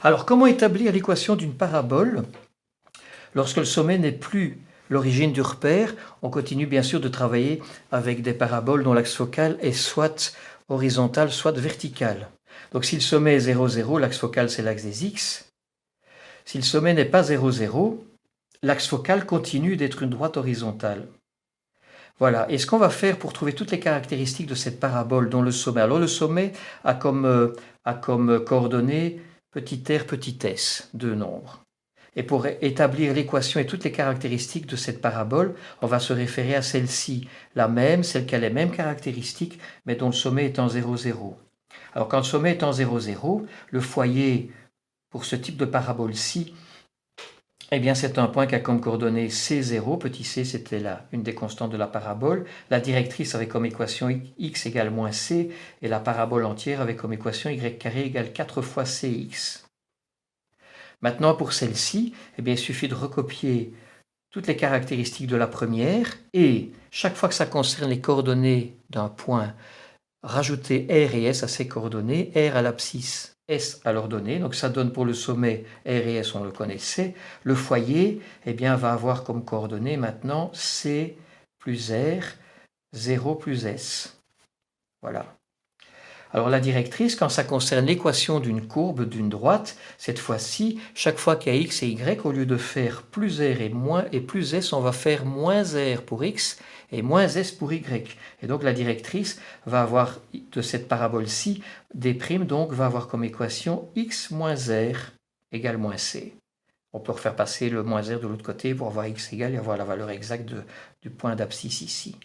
Alors, comment établir l'équation d'une parabole lorsque le sommet n'est plus l'origine du repère? On continue bien sûr de travailler avec des paraboles dont l'axe focal est soit horizontal, soit vertical. Donc si le sommet est 0, 0, l'axe focal c'est l'axe des x. Si le sommet n'est pas 0, 0, l'axe focal continue d'être une droite horizontale. Voilà, et ce qu'on va faire pour trouver toutes les caractéristiques de cette parabole dont le sommet... Alors le sommet a comme coordonnées petit r, petit s, deux nombres. Et pour établir l'équation et toutes les caractéristiques de cette parabole, on va se référer à celle-ci, la même, celle qui a les mêmes caractéristiques, mais dont le sommet est en 0, 0. Alors quand le sommet est en 0, 0, le foyer pour ce type de parabole-ci, eh bien c'est un point qui a comme coordonnée C0, petit c c'était une des constantes de la parabole, la directrice avait comme équation x égale moins c, et la parabole entière avait comme équation y carré égale 4 fois cx. Maintenant pour celle-ci, eh bien, il suffit de recopier toutes les caractéristiques de la première, et chaque fois que ça concerne les coordonnées d'un point, rajouter R et S à ces coordonnées, R à l'abscisse, S à l'ordonnée, donc ça donne pour le sommet R et S, on le connaissait. Le foyer, eh bien, va avoir comme coordonnées maintenant C plus R, 0 plus S. Voilà. Alors la directrice, quand ça concerne l'équation d'une courbe, d'une droite, cette fois-ci, chaque fois qu'il y a x et y, au lieu de faire plus r et plus s, on va faire moins r pour x et moins s pour y. Et donc la directrice va avoir, de cette parabole-ci, d', donc va avoir comme équation x moins r égale moins c. On peut refaire passer le moins r de l'autre côté pour avoir x égale et avoir la valeur exacte du point d'abscisse ici.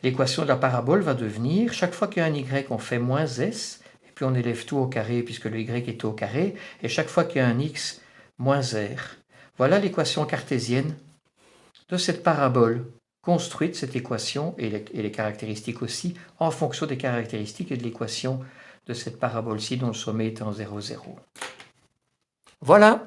L'équation de la parabole va devenir, chaque fois qu'il y a un y, on fait moins s, et puis on élève tout au carré puisque le y est au carré, et chaque fois qu'il y a un x, moins r. Voilà l'équation cartésienne de cette parabole. Construite cette équation, et les caractéristiques aussi, en fonction des caractéristiques et de l'équation de cette parabole-ci dont le sommet est en 0, 0. Voilà.